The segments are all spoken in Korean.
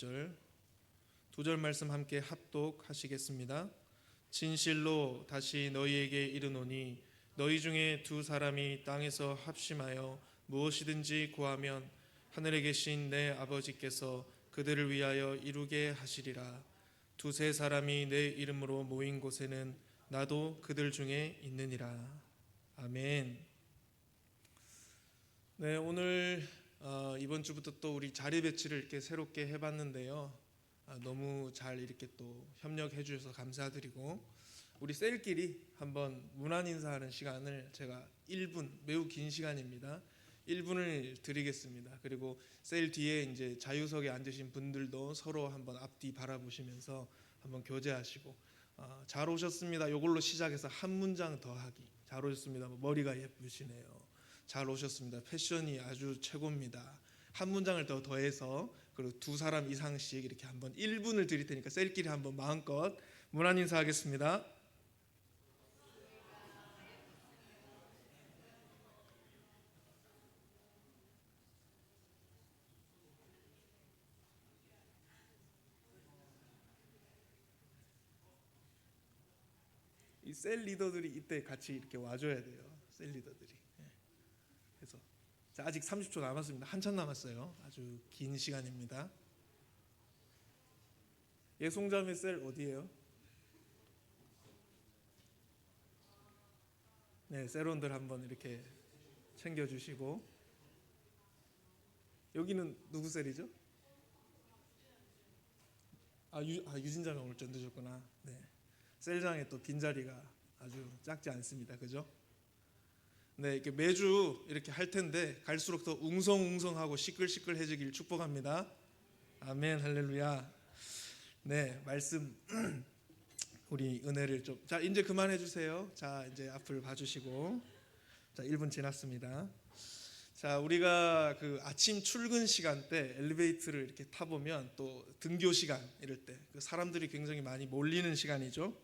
1절 두 절 말씀 함께 합독하시겠습니다. 진실로 다시 너희에게 이르노니 너희 중에 두 사람이 땅에서 합심하여 무엇이든지 구하면 하늘에 계신 내 아버지께서 그들을 위하여 이루게 하시리라. 두세 사람이 내 이름으로 모인 곳에는 나도 그들 중에 있느니라. 아멘. 네, 오늘 이번 주부터 또 우리 자리 배치를 이렇게 새롭게 해봤는데요. 너무 잘 이렇게 또 협력해 주셔서 감사드리고, 우리 셀끼리 한번 문안 인사하는 시간을 제가 1분, 매우 긴 시간입니다. 1분을 드리겠습니다. 그리고 셀 뒤에 이제 자유석에 앉으신 분들도 서로 한번 앞뒤 바라보시면서 한번 교제하시고, 잘 오셨습니다. 이걸로 시작해서 한 문장 더 하기. 잘 오셨습니다. 머리가 예쁘시네요. 잘 오셨습니다. 패션이 아주 최고입니다. 한 문장을 더 더해서, 그리고 두 사람 이상씩 이렇게 한번 1분을 드릴 테니까 셀끼리 한번 마음껏 문안 인사하겠습니다. 이 셀 리더들이 이때 같이 이렇게 와줘야 돼요. 셀 리더들이. 그래서 자, 아직 30초 남았습니다. 한참 남았어요. 아주 긴 시간입니다. 예송자매 셀 어디예요? 네, 셀원들 한번 이렇게 챙겨주시고. 여기는 누구 셀이죠? 유진자매 오늘 좀 늦었구나. 네, 셀장에 또 빈자리가 아주 작지 않습니다. 그죠? 네, 이렇게 매주 이렇게 할 텐데 갈수록 더 웅성웅성하고 시끌시끌해지길 축복합니다. 아멘, 할렐루야. 네, 말씀 우리 은혜를 좀, 자, 이제 그만해 주세요. 자, 이제 앞을 봐주시고. 자, 1분 지났습니다. 자, 우리가 그 아침 출근 시간 때 엘리베이터를 이렇게 타보면, 또 등교 시간 이럴 때 그 사람들이 굉장히 많이 몰리는 시간이죠.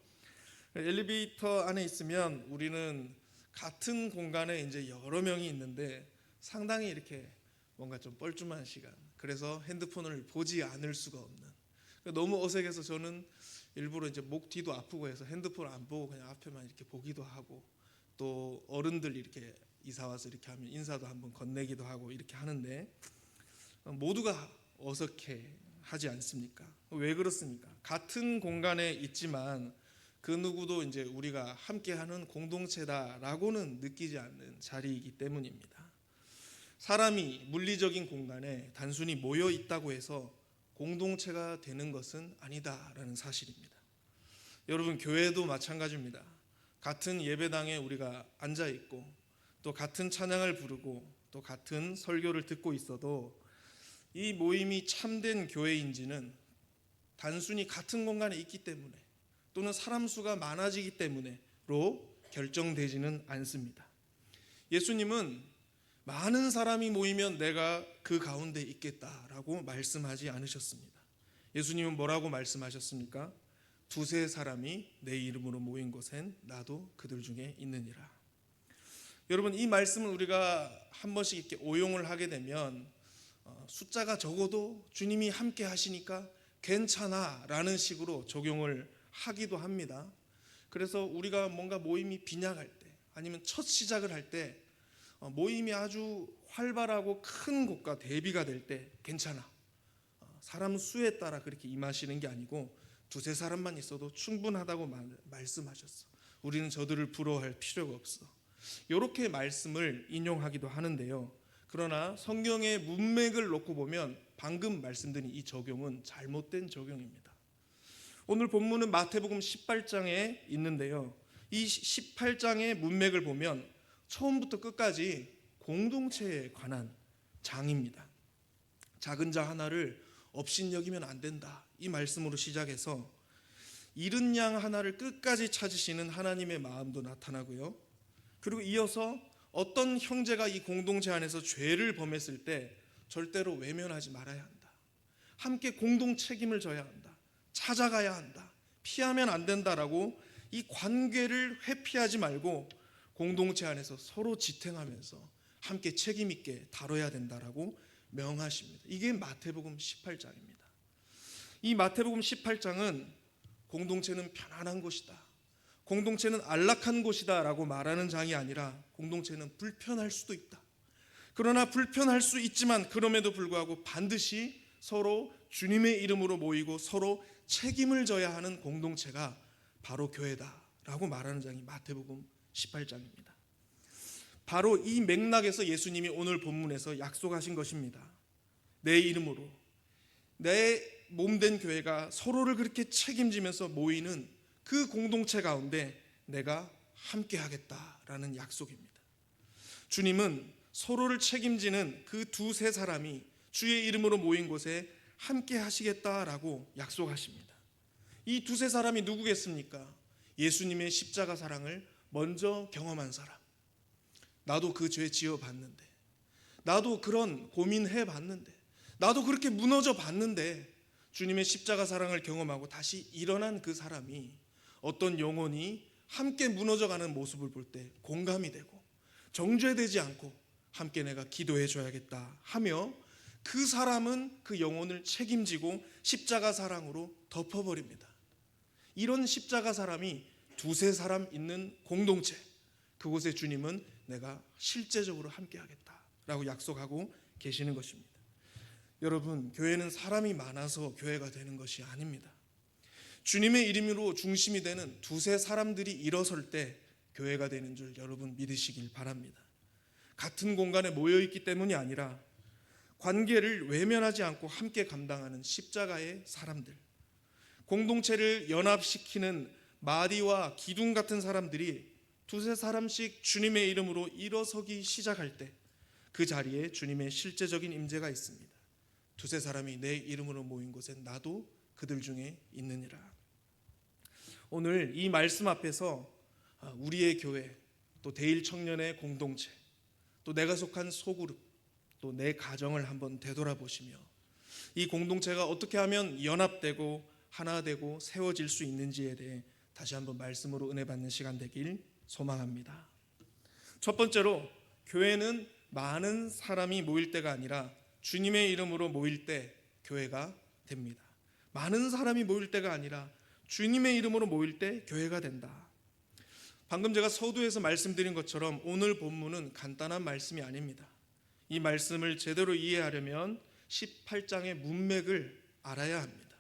엘리베이터 안에 있으면 우리는 같은 공간에 이제 여러 명이 있는데 상당히 이렇게 뭔가 좀 뻘쭘한 시간, 그래서 핸드폰을 보지 않을 수가 없는, 너무 어색해서 저는 일부러 이제 목 뒤도 아프고 해서 핸드폰을 안 보고 그냥 앞에만 이렇게 보기도 하고, 또 어른들 이렇게 이사 와서 이렇게 하면 인사도 한번 건네기도 하고 이렇게 하는데, 모두가 어색해 하지 않습니까? 왜 그렇습니까? 같은 공간에 있지만 그 누구도 이제 우리가 함께하는 공동체다라고는 느끼지 않는 자리이기 때문입니다. 사람이 물리적인 공간에 단순히 모여 있다고 해서 공동체가 되는 것은 아니다라는 사실입니다. 여러분, 교회도 마찬가지입니다. 같은 예배당에 우리가 앉아 있고, 또 같은 찬양을 부르고, 또 같은 설교를 듣고 있어도 이 모임이 참된 교회인지는 단순히 같은 공간에 있기 때문에, 또는 사람 수가 많아지기 때문에로 결정되지는 않습니다. 예수님은 많은 사람이 모이면 내가 그 가운데 있겠다라고 말씀하지 않으셨습니다. 예수님은 뭐라고 말씀하셨습니까? 두세 사람이 내 이름으로 모인 곳엔 나도 그들 중에 있느니라. 여러분, 이 말씀을 우리가 한 번씩 이렇게 오용을 하게 되면 숫자가 적어도 주님이 함께 하시니까 괜찮아 라는 식으로 적용을 하기도 합니다. 그래서 우리가 뭔가 모임이 빈약할 때, 아니면 첫 시작을 할 때, 모임이 아주 활발하고 큰 곳과 대비가 될 때 괜찮아, 사람 수에 따라 그렇게 임하시는 게 아니고 두세 사람만 있어도 충분하다고 말씀하셨어. 우리는 저들을 부러워할 필요가 없어. 이렇게 말씀을 인용하기도 하는데요. 그러나 성경의 문맥을 놓고 보면 방금 말씀드린 이 적용은 잘못된 적용입니다. 오늘 본문은 마태복음 18장에 있는데요. 이 18장의 문맥을 보면 처음부터 끝까지 공동체에 관한 장입니다. 작은 자 하나를 업신여기면 안 된다, 이 말씀으로 시작해서 잃은 양 하나를 끝까지 찾으시는 하나님의 마음도 나타나고요. 그리고 이어서 어떤 형제가 이 공동체 안에서 죄를 범했을 때 절대로 외면하지 말아야 한다, 함께 공동 책임을 져야 한다, 찾아가야 한다, 피하면 안 된다라고 이 관계를 회피하지 말고 공동체 안에서 서로 지탱하면서 함께 책임 있게 다뤄야 된다라고 명하십니다. 이게 마태복음 18장입니다. 이 마태복음 18장은 공동체는 편안한 곳이다, 공동체는 안락한 곳이다 라고 말하는 장이 아니라 공동체는 불편할 수도 있다, 그러나 불편할 수 있지만 그럼에도 불구하고 반드시 서로 주님의 이름으로 모이고 서로 책임을 져야 하는 공동체가 바로 교회다라고 말하는 장이 마태복음 18장입니다. 바로 이 맥락에서 예수님이 오늘 본문에서 약속하신 것입니다. 내 이름으로 내 몸된 교회가 서로를 그렇게 책임지면서 모이는 그 공동체 가운데 내가 함께 하겠다라는 약속입니다. 주님은 서로를 책임지는 그 두세 사람이 주의 이름으로 모인 곳에 함께 하시겠다라고 약속하십니다. 이 두세 사람이 누구겠습니까? 예수님의 십자가 사랑을 먼저 경험한 사람. 나도 그 죄 지어봤는데, 나도 그런 고민해봤는데, 나도 그렇게 무너져 봤는데 주님의 십자가 사랑을 경험하고 다시 일어난 그 사람이 어떤 영혼이 함께 무너져가는 모습을 볼 때 공감이 되고 정죄되지 않고 함께 내가 기도해 줘야겠다 하며 그 사람은 그 영혼을 책임지고 십자가 사랑으로 덮어버립니다. 이런 십자가 사람이 두세 사람 있는 공동체, 그곳에 주님은 내가 실제적으로 함께 하겠다라고 약속하고 계시는 것입니다. 여러분, 교회는 사람이 많아서 교회가 되는 것이 아닙니다. 주님의 이름으로 중심이 되는 두세 사람들이 일어설 때 교회가 되는 줄 여러분 믿으시길 바랍니다. 같은 공간에 모여있기 때문이 아니라 관계를 외면하지 않고 함께 감당하는 십자가의 사람들, 공동체를 연합시키는 마디와 기둥 같은 사람들이 두세 사람씩 주님의 이름으로 일어서기 시작할 때 그 자리에 주님의 실제적인 임재가 있습니다. 두세 사람이 내 이름으로 모인 곳에 나도 그들 중에 있느니라. 오늘 이 말씀 앞에서 우리의 교회, 또 대일 청년의 공동체, 또 내가 속한 소그룹, 또 내 가정을 한번 되돌아보시며 이 공동체가 어떻게 하면 연합되고 하나 되고 세워질 수 있는지에 대해 다시 한번 말씀으로 은혜 받는 시간 되길 소망합니다. 첫 번째로, 교회는 많은 사람이 모일 때가 아니라 주님의 이름으로 모일 때 교회가 됩니다. 많은 사람이 모일 때가 아니라 주님의 이름으로 모일 때 교회가 된다. 방금 제가 서두에서 말씀드린 것처럼 오늘 본문은 간단한 말씀이 아닙니다. 이 말씀을 제대로 이해하려면 18장의 문맥을 알아야 합니다.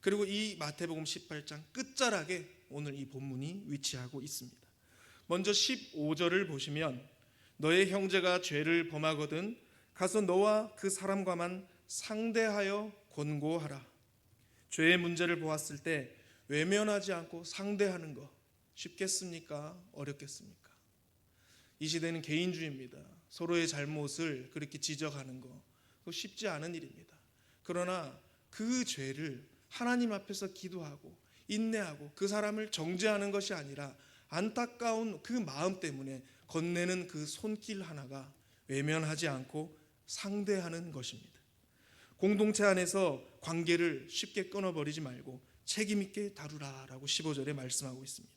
그리고 이 마태복음 18장 끝자락에 오늘 이 본문이 위치하고 있습니다. 먼저 15절을 보시면 너의 형제가 죄를 범하거든 가서 너와 그 사람과만 상대하여 권고하라. 죄의 문제를 보았을 때 외면하지 않고 상대하는 것 쉽겠습니까? 어렵겠습니까? 이 시대는 개인주의입니다. 서로의 잘못을 그렇게 지적하는 거 그거 쉽지 않은 일입니다. 그러나 그 죄를 하나님 앞에서 기도하고 인내하고 그 사람을 정죄하는 것이 아니라 안타까운 그 마음 때문에 건네는 그 손길 하나가 외면하지 않고 상대하는 것입니다. 공동체 안에서 관계를 쉽게 끊어버리지 말고 책임 있게 다루라라고 15절에 말씀하고 있습니다.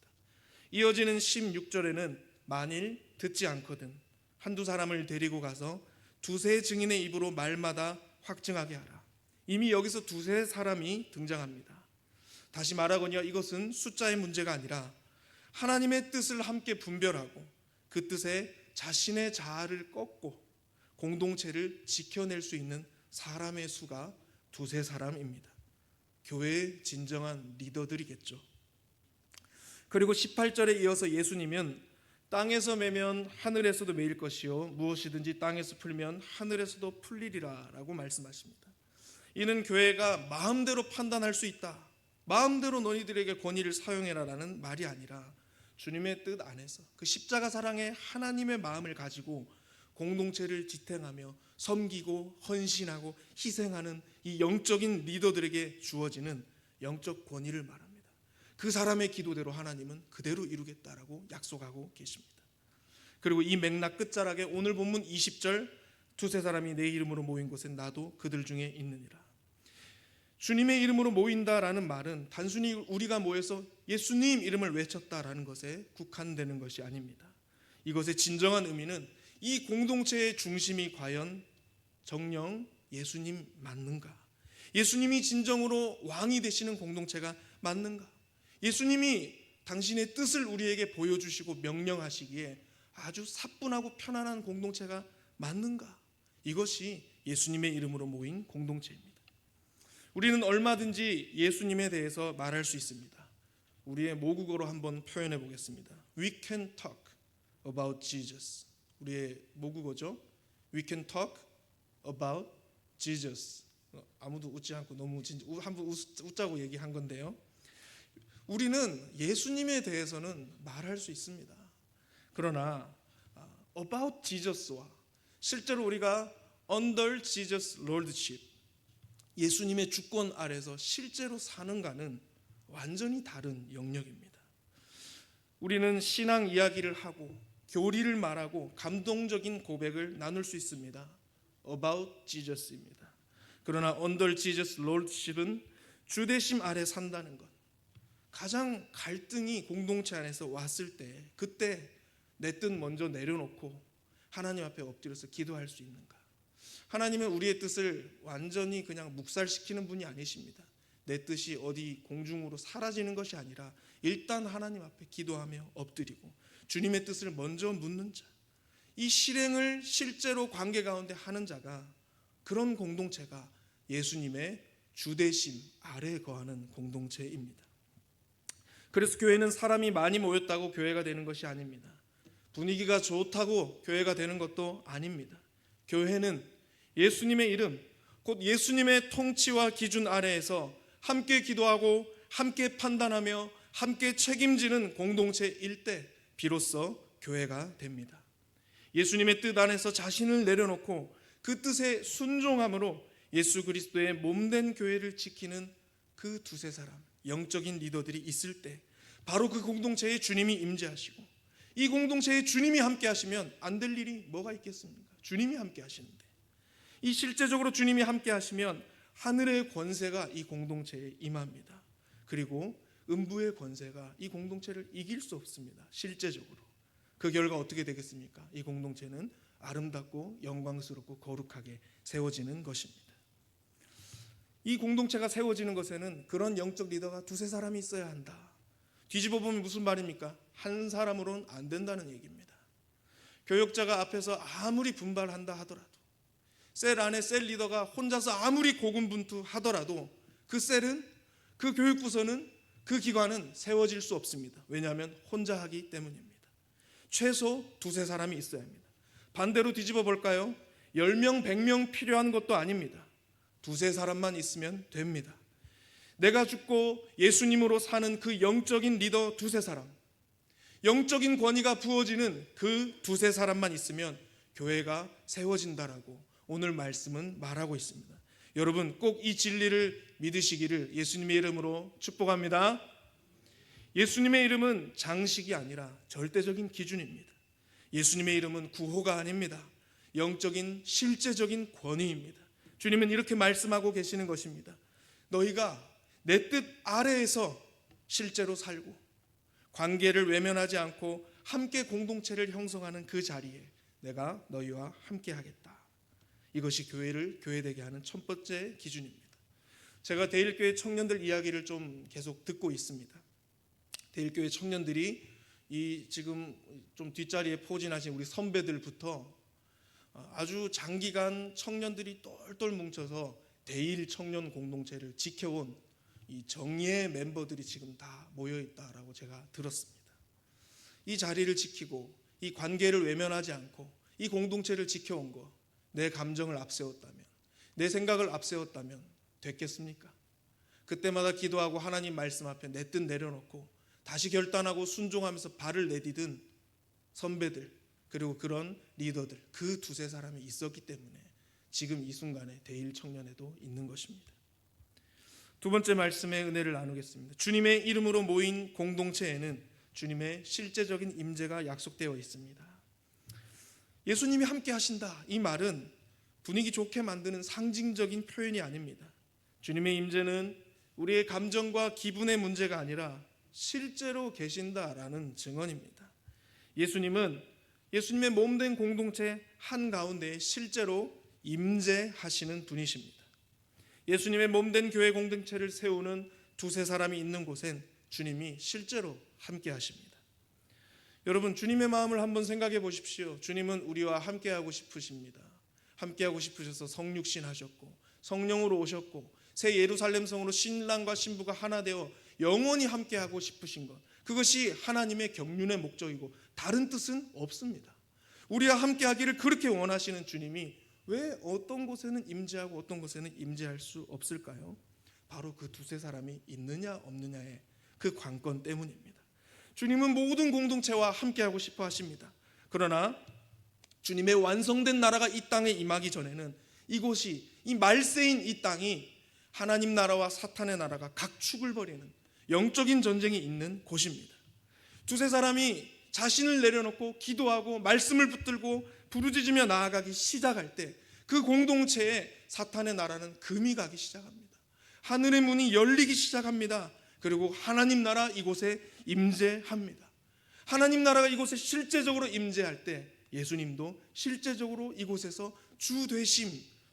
이어지는 16절에는 만일 듣지 않거든 한두 사람을 데리고 가서 두세 증인의 입으로 말마다 확증하게 하라. 이미 여기서 두세 사람이 등장합니다. 다시 말하거니와 이것은 숫자의 문제가 아니라 하나님의 뜻을 함께 분별하고 그 뜻에 자신의 자아를 꺾고 공동체를 지켜낼 수 있는 사람의 수가 두세 사람입니다. 교회의 진정한 리더들이겠죠. 그리고 18절에 이어서 예수님은 땅에서 매면 하늘에서도 매일 것이요 무엇이든지 땅에서 풀면 하늘에서도 풀리리라 라고 말씀하십니다. 이는 교회가 마음대로 판단할 수 있다, 마음대로 너희들에게 권위를 사용해라 라는 말이 아니라 주님의 뜻 안에서 그 십자가 사랑의 하나님의 마음을 가지고 공동체를 지탱하며 섬기고 헌신하고 희생하는 이 영적인 리더들에게 주어지는 영적 권위를 말합니다. 그 사람의 기도대로 하나님은 그대로 이루겠다라고 약속하고 계십니다. 그리고 이 맥락 끝자락에 오늘 본문 20절 두세 사람이 내 이름으로 모인 곳에 나도 그들 중에 있느니라. 주님의 이름으로 모인다라는 말은 단순히 우리가 모여서 예수님 이름을 외쳤다라는 것에 국한되는 것이 아닙니다. 이것의 진정한 의미는 이 공동체의 중심이 과연 정녕 예수님 맞는가? 예수님이 진정으로 왕이 되시는 공동체가 맞는가? 예수님이 당신의 뜻을 우리에게 보여주시고 명령하시기에 아주 사뿐하고 편안한 공동체가 맞는가? 이것이 예수님의 이름으로 모인 공동체입니다. 우리는 얼마든지 예수님에 대해서 말할 수 있습니다. 우리의 모국어로 한번 표현해 보겠습니다. We can talk about Jesus. 우리의 모국어죠. We can talk about Jesus. 아무도 웃지 않고 너무 한번 웃자고 얘기한 건데요. 우리는 예수님에 대해서는 말할 수 있습니다. 그러나 about Jesus와 실제로 우리가 under Jesus Lordship, 예수님의 주권 아래서 실제로 사는가는 완전히 다른 영역입니다. 우리는 신앙 이야기를 하고 교리를 말하고 감동적인 고백을 나눌 수 있습니다. About Jesus입니다. 그러나 under Jesus Lordship은 주대심 아래 산다는 것, 가장 갈등이 공동체 안에서 왔을 때 그때 내 뜻 먼저 내려놓고 하나님 앞에 엎드려서 기도할 수 있는가? 하나님은 우리의 뜻을 완전히 그냥 묵살시키는 분이 아니십니다. 내 뜻이 어디 공중으로 사라지는 것이 아니라 일단 하나님 앞에 기도하며 엎드리고 주님의 뜻을 먼저 묻는 자, 이 실행을 실제로 관계 가운데 하는 자가, 그런 공동체가 예수님의 주대심 아래에 거하는 공동체입니다. 그래서 교회는 사람이 많이 모였다고 교회가 되는 것이 아닙니다. 분위기가 좋다고 교회가 되는 것도 아닙니다. 교회는 예수님의 이름, 곧 예수님의 통치와 기준 아래에서 함께 기도하고 함께 판단하며 함께 책임지는 공동체일 때 비로소 교회가 됩니다. 예수님의 뜻 안에서 자신을 내려놓고 그 뜻에 순종함으로 예수 그리스도의 몸된 교회를 지키는 그 두세 사람, 영적인 리더들이 있을 때 바로 그 공동체에 주님이 임재하시고, 이 공동체에 주님이 함께 하시면 안 될 일이 뭐가 있겠습니까? 주님이 함께 하시는데, 이 실제적으로 주님이 함께 하시면 하늘의 권세가 이 공동체에 임합니다. 그리고 음부의 권세가 이 공동체를 이길 수 없습니다. 실제적으로. 그 결과 어떻게 되겠습니까? 이 공동체는 아름답고 영광스럽고 거룩하게 세워지는 것입니다. 이 공동체가 세워지는 것에는 그런 영적 리더가 두세 사람이 있어야 한다. 뒤집어 보면 무슨 말입니까? 한 사람으로는 안 된다는 얘기입니다. 교역자가 앞에서 아무리 분발한다 하더라도, 셀 안에 셀 리더가 혼자서 아무리 고군분투하더라도 그 셀은, 그 교육부서는, 그 기관은 세워질 수 없습니다. 왜냐하면 혼자 하기 때문입니다. 최소 두세 사람이 있어야 합니다. 반대로 뒤집어 볼까요? 10명, 100명 필요한 것도 아닙니다. 두세 사람만 있으면 됩니다. 내가 죽고 예수님으로 사는 그 영적인 리더 두세 사람, 영적인 권위가 부어지는 그 두세 사람만 있으면 교회가 세워진다라고 오늘 말씀은 말하고 있습니다. 여러분 꼭 이 진리를 믿으시기를 예수님의 이름으로 축복합니다. 예수님의 이름은 장식이 아니라 절대적인 기준입니다. 예수님의 이름은 구호가 아닙니다. 영적인 실제적인 권위입니다. 주님은 이렇게 말씀하고 계시는 것입니다. 너희가 내 뜻 아래에서 실제로 살고 관계를 외면하지 않고 함께 공동체를 형성하는 그 자리에 내가 너희와 함께 하겠다. 이것이 교회를 교회되게 하는 첫 번째 기준입니다. 제가 대일교회 청년들 이야기를 좀 계속 듣고 있습니다. 대일교회 청년들이 이 지금 좀 뒷자리에 포진하신 우리 선배들부터 아주 장기간 청년들이 똘똘 뭉쳐서 대일 청년 공동체를 지켜온 이 정예 멤버들이 지금 다 모여있다라고 제가 들었습니다. 이 자리를 지키고 이 관계를 외면하지 않고 이 공동체를 지켜온 거, 내 감정을 앞세웠다면, 내 생각을 앞세웠다면 됐겠습니까? 그때마다 기도하고 하나님 말씀 앞에 내 뜻 내려놓고 다시 결단하고 순종하면서 발을 내디딘 선배들, 그리고 그런 리더들, 그 두세 사람이 있었기 때문에 지금 이 순간에 대일 청년에도 있는 것입니다. 두 번째 말씀의 은혜를 나누겠습니다. 주님의 이름으로 모인 공동체에는 주님의 실제적인 임재가 약속되어 있습니다. 예수님이 함께 하신다, 이 말은 분위기 좋게 만드는 상징적인 표현이 아닙니다. 주님의 임재는 우리의 감정과 기분의 문제가 아니라 실제로 계신다라는 증언입니다. 예수님은 예수님의 몸된 공동체 한가운데에 실제로 임재하시는 분이십니다. 예수님의 몸된 교회 공동체를 세우는 두세 사람이 있는 곳엔 주님이 실제로 함께 하십니다. 여러분, 주님의 마음을 한번 생각해 보십시오. 주님은 우리와 함께하고 싶으십니다. 함께하고 싶으셔서 성육신 하셨고 성령으로 오셨고 새 예루살렘 성으로 신랑과 신부가 하나 되어 영원히 함께하고 싶으신 것, 그것이 하나님의 경륜의 목적이고 다른 뜻은 없습니다. 우리와 함께하기를 그렇게 원하시는 주님이 왜 어떤 곳에는 임재하고 어떤 곳에는 임재할 수 없을까요? 바로 그 두세 사람이 있느냐 없느냐의 그 관건 때문입니다. 주님은 모든 공동체와 함께하고 싶어 하십니다. 그러나 주님의 완성된 나라가 이 땅에 임하기 전에는 이곳이, 이 말세인 이 땅이 하나님 나라와 사탄의 나라가 각축을 벌이는 영적인 전쟁이 있는 곳입니다. 두세 사람이 자신을 내려놓고 기도하고 말씀을 붙들고 부르짖으며 나아가기 시작할 때 그 공동체에 사탄의 나라는 금이 가기 시작합니다. 하늘의 문이 열리기 시작합니다. 그리고 하나님 나라 이곳에 임재합니다. 하나님 나라가 이곳에 실제적으로 임재할 때 예수님도 실제적으로 이곳에서 주 되심,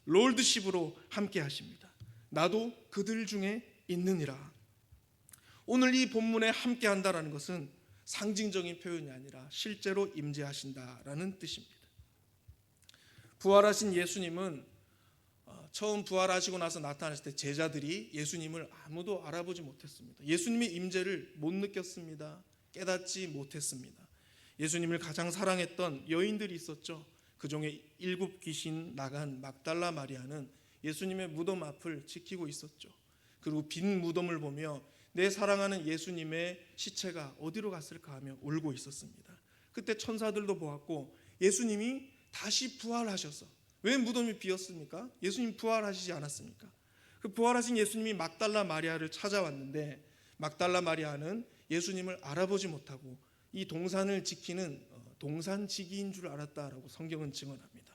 롤드십으로 함께 하십니다. 나도 그들 중에 있느니라. 오늘 이 본문에 함께 한다라는 것은 상징적인 표현이 아니라 실제로 임재하신다라는 뜻입니다. 부활하신 예수님은 처음 부활하시고 나서 나타나실 때 제자들이 예수님을 아무도 알아보지 못했습니다. 예수님의 임재를 못 느꼈습니다. 깨닫지 못했습니다. 예수님을 가장 사랑했던 여인들이 있었죠. 그 중에 7 귀신 나간 막달라 마리아는 예수님의 무덤 앞을 지키고 있었죠. 그리고 빈 무덤을 보며 내 사랑하는 예수님의 시체가 어디로 갔을까 하며 울고 있었습니다. 그때 천사들도 보았고 예수님이 다시 부활하셔서, 왜 무덤이 비었습니까? 예수님 부활하시지 않았습니까? 그 부활하신 예수님이 막달라 마리아를 찾아왔는데 막달라 마리아는 예수님을 알아보지 못하고 이 동산을 지키는 동산지기인 줄 알았다라고 성경은 증언합니다.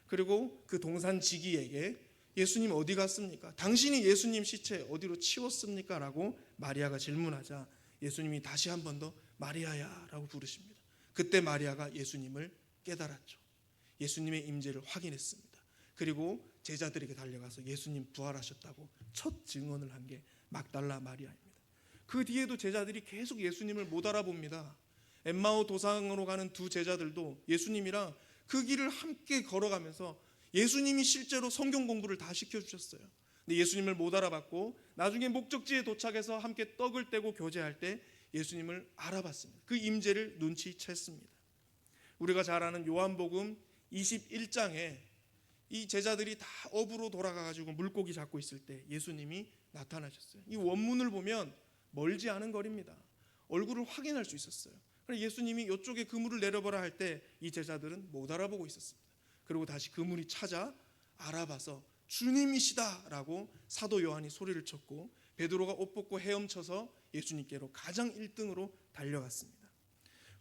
그리고 그 동산지기에게 예수님 어디 갔습니까? 당신이 예수님 시체 어디로 치웠습니까? 라고 마리아가 질문하자 예수님이 다시 한 번 더 마리아야 라고 부르십니다. 그때 마리아가 예수님을 깨달았죠. 예수님의 임재를 확인했습니다. 그리고 제자들에게 달려가서 예수님 부활하셨다고 첫 증언을 한 게 막달라 마리아입니다. 그 뒤에도 제자들이 계속 예수님을 못 알아봅니다. 엠마오 도상으로 가는 두 제자들도 예수님이랑 그 길을 함께 걸어가면서 예수님이 실제로 성경 공부를 다 시켜주셨어요. 근데 예수님을 못 알아봤고 나중에 목적지에 도착해서 함께 떡을 떼고 교제할 때 예수님을 알아봤습니다. 그 임재를 눈치챘습니다. 우리가 잘 아는 요한복음 21장에 이 제자들이 다 업으로 돌아가가지고 물고기 잡고 있을 때 예수님이 나타나셨어요. 이 원문을 보면 멀지 않은 거리입니다. 얼굴을 확인할 수 있었어요. 그래서 예수님이 이쪽에 그물을 내려보라 할 때 이 제자들은 못 알아보고 있었습니다. 그리고 다시 그물이 찾아 알아봐서 주님이시다라고 사도 요한이 소리를 쳤고 베드로가 옷 벗고 헤엄쳐서 예수님께로 가장 1등으로 달려갔습니다.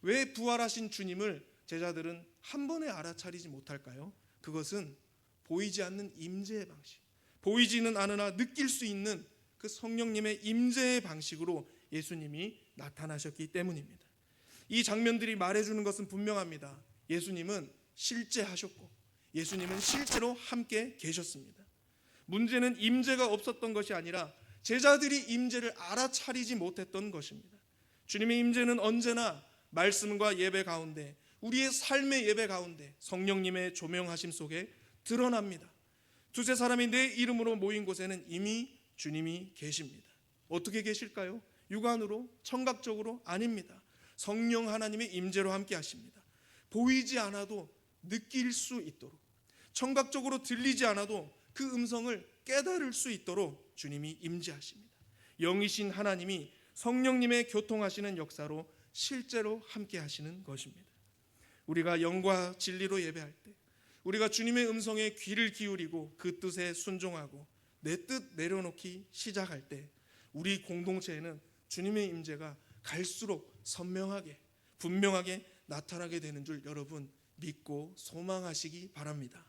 왜 부활하신 주님을 제자들은 한 번에 알아차리지 못할까요? 그것은 보이지 않는 임재의 방식, 보이지는 않으나 느낄 수 있는 그 성령님의 임재의 방식으로 예수님이 나타나셨기 때문입니다. 이 장면들이 말해주는 것은 분명합니다. 예수님은 실제하셨고 예수님은 실제로 함께 계셨습니다. 문제는 임재가 없었던 것이 아니라 제자들이 임재를 알아차리지 못했던 것입니다. 주님의 임재는 언제나 말씀과 예배 가운데, 우리의 삶의 예배 가운데 성령님의 조명하심 속에 드러납니다. 두세 사람이 내 이름으로 모인 곳에는 이미 주님이 계십니다. 어떻게 계실까요? 육안으로, 청각적으로? 아닙니다. 성령 하나님의 임재로 함께 하십니다. 보이지 않아도 느낄 수 있도록, 청각적으로 들리지 않아도 그 음성을 깨달을 수 있도록 주님이 임재하십니다. 영이신 하나님이 성령님의 교통하시는 역사로 실제로 함께 하시는 것입니다. 우리가 영과 진리로 예배할 때, 우리가 주님의 음성에 귀를 기울이고 그 뜻에 순종하고 내 뜻 내려놓기 시작할 때 우리 공동체에는 주님의 임재가 갈수록 선명하게, 분명하게 나타나게 되는 줄 여러분 믿고 소망하시기 바랍니다.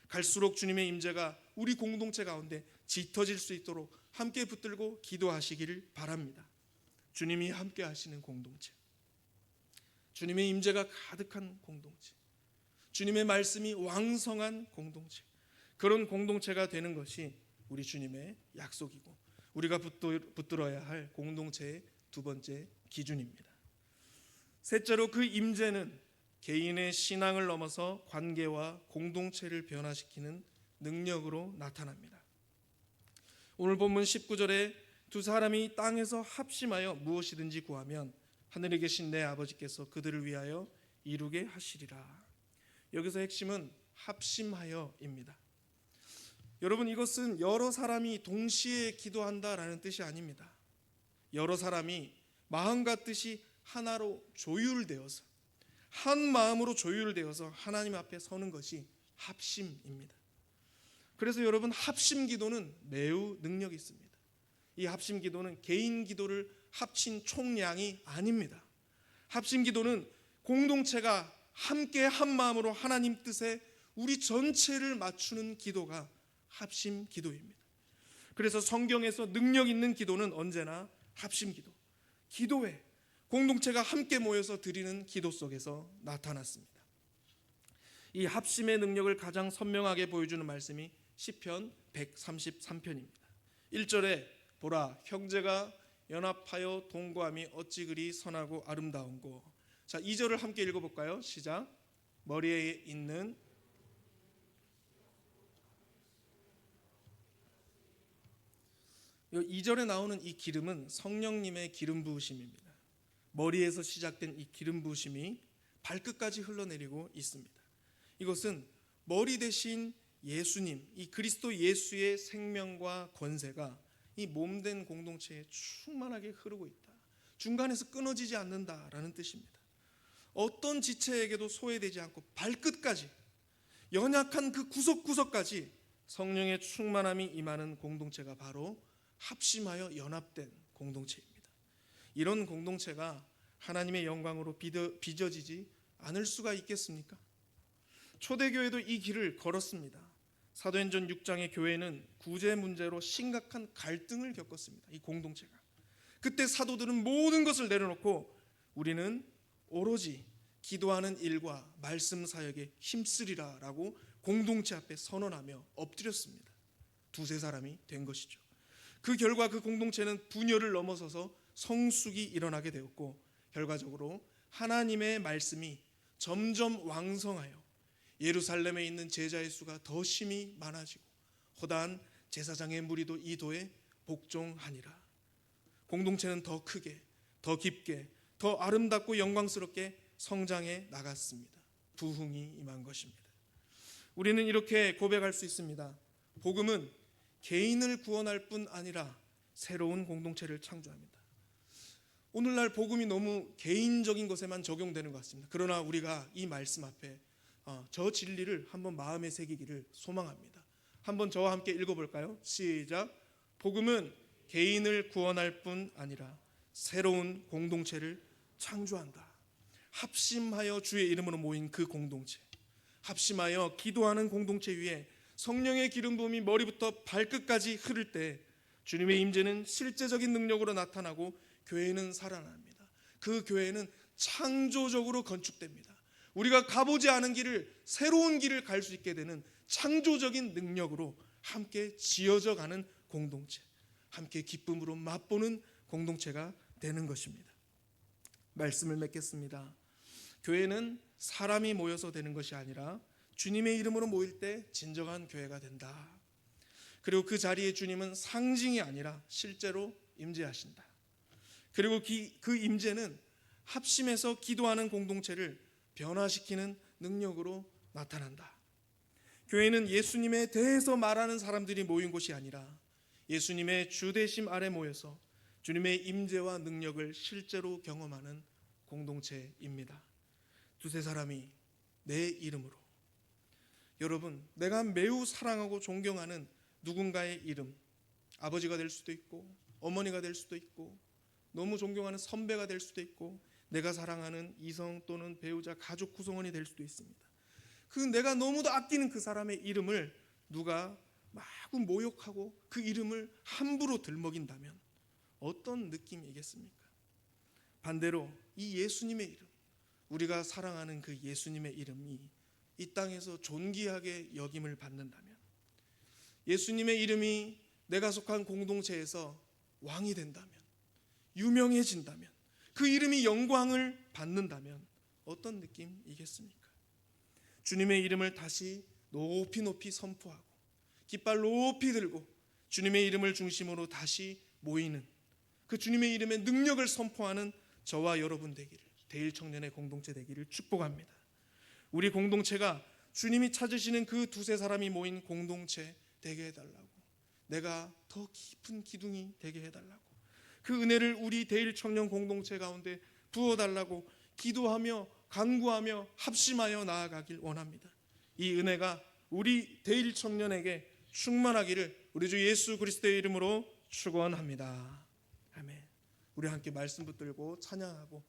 갈수록 주님의 임재가 우리 공동체 가운데 짙어질 수 있도록 함께 붙들고 기도하시기를 바랍니다. 주님이 함께 하시는 공동체, 주님의 임재가 가득한 공동체, 주님의 말씀이 왕성한 공동체, 그런 공동체가 되는 것이 우리 주님의 약속이고 우리가 붙들어야 할 공동체의 두 번째 기준입니다. 셋째로 그 임재는 개인의 신앙을 넘어서 관계와 공동체를 변화시키는 능력으로 나타납니다. 오늘 본문 19절에 두 사람이 땅에서 합심하여 무엇이든지 구하면 하늘에 계신 내 아버지께서 그들을 위하여 이루게 하시리라. 여기서 핵심은 합심하여입니다. 여러분, 이것은 여러 사람이 동시에 기도한다라는 뜻이 아닙니다. 여러 사람이 마음과 뜻이 하나로 조율되어서 한 마음으로 조율되어서 하나님 앞에 서는 것이 합심입니다. 그래서 여러분, 합심 기도는 매우 능력이 있습니다. 이 합심 기도는 개인 기도를 합친 총량이 아닙니다. 합심 기도는 공동체가 함께 한 마음으로 하나님 뜻에 우리 전체를 맞추는 기도가 합심 기도입니다. 그래서 성경에서 능력 있는 기도는 언제나 합심 기도, 기도회, 공동체가 함께 모여서 드리는 기도 속에서 나타났습니다. 이 합심의 능력을 가장 선명하게 보여주는 말씀이 시편 133편입니다. 1절에 보라, 형제가 연합하여 동거함이 어찌 그리 선하고 아름다운고. 자, 2절을 함께 읽어볼까요? 시작. 머리에 있는 이 2절에 나오는 이 기름은 성령님의 기름 부으심입니다. 머리에서 시작된 이 기름 부으심이 발끝까지 흘러내리고 있습니다. 이것은 머리 대신 예수님, 이 그리스도 예수의 생명과 권세가 이 몸된 공동체에 충만하게 흐르고 있다. 중간에서 끊어지지 않는다라는 뜻입니다. 어떤 지체에게도 소외되지 않고 발끝까지, 연약한 그 구석구석까지 성령의 충만함이 임하는 공동체가 바로 합심하여 연합된 공동체입니다. 이런 공동체가 하나님의 영광으로 빚어지지 않을 수가 있겠습니까? 초대교회도 이 길을 걸었습니다. 사도행전 6장의 교회는 구제 문제로 심각한 갈등을 겪었습니다. 이 공동체가. 그때 사도들은 모든 것을 내려놓고 우리는 오로지 기도하는 일과 말씀 사역에 힘쓰리라 라고 공동체 앞에 선언하며 엎드렸습니다. 두세 사람이 된 것이죠. 그 결과 그 공동체는 분열을 넘어서서 성숙이 일어나게 되었고, 결과적으로 하나님의 말씀이 점점 왕성하여 예루살렘에 있는 제자의 수가 더 심히 많아지고 허다한 제사장의 무리도 이 도에 복종하니라. 공동체는 더 크게, 더 깊게, 더 아름답고 영광스럽게 성장해 나갔습니다. 부흥이 임한 것입니다. 우리는 이렇게 고백할 수 있습니다. 복음은 개인을 구원할 뿐 아니라 새로운 공동체를 창조합니다. 오늘날 복음이 너무 개인적인 것에만 적용되는 것 같습니다. 그러나 우리가 이 말씀 앞에 저 진리를 한번 마음에 새기기를 소망합니다. 한번 저와 함께 읽어볼까요? 시작. 복음은 개인을 구원할 뿐 아니라 새로운 공동체를 창조한다. 합심하여 주의 이름으로 모인 그 공동체, 합심하여 기도하는 공동체 위에 성령의 기름 부음이 머리부터 발끝까지 흐를 때 주님의 임재는 실제적인 능력으로 나타나고 교회는 살아납니다. 그 교회는 창조적으로 건축됩니다. 우리가 가보지 않은 길을, 새로운 길을 갈 수 있게 되는 창조적인 능력으로 함께 지어져 가는 공동체, 함께 기쁨으로 맛보는 공동체가 되는 것입니다. 말씀을 맺겠습니다. 교회는 사람이 모여서 되는 것이 아니라 주님의 이름으로 모일 때 진정한 교회가 된다. 그리고 그 자리에 주님은 상징이 아니라 실제로 임재하신다. 그리고 그 임재는 합심해서 기도하는 공동체를 변화시키는 능력으로 나타난다. 교회는 예수님에 대해서 말하는 사람들이 모인 곳이 아니라 예수님의 주대심 아래 모여서 주님의 임재와 능력을 실제로 경험하는 공동체입니다. 두세 사람이 내 이름으로, 여러분, 내가 매우 사랑하고 존경하는 누군가의 이름, 아버지가 될 수도 있고 어머니가 될 수도 있고 너무 존경하는 선배가 될 수도 있고 내가 사랑하는 이성 또는 배우자, 가족 구성원이 될 수도 있습니다. 그 내가 너무도 아끼는 그 사람의 이름을 누가 마구 모욕하고 그 이름을 함부로 들먹인다면 어떤 느낌이겠습니까? 반대로 이 예수님의 이름, 우리가 사랑하는 그 예수님의 이름이 이 땅에서 존귀하게 여김을 받는다면, 예수님의 이름이 내가 속한 공동체에서 왕이 된다면, 유명해진다면, 그 이름이 영광을 받는다면 어떤 느낌이겠습니까? 주님의 이름을 다시 높이 높이 선포하고 깃발 높이 들고 주님의 이름을 중심으로 다시 모이는, 그 주님의 이름의 능력을 선포하는 저와 여러분 되기를, 대일청년의 공동체 되기를 축복합니다. 우리 공동체가 주님이 찾으시는 그 두세 사람이 모인 공동체 되게 해달라고, 내가 더 깊은 기둥이 되게 해달라고, 그 은혜를 우리 대일청년 공동체 가운데 부어달라고 기도하며 간구하며 합심하여 나아가길 원합니다. 이 은혜가 우리 대일청년에게 충만하기를 우리 주 예수 그리스도의 이름으로 축원합니다. 아멘. 우리 함께 말씀 붙들고 찬양하고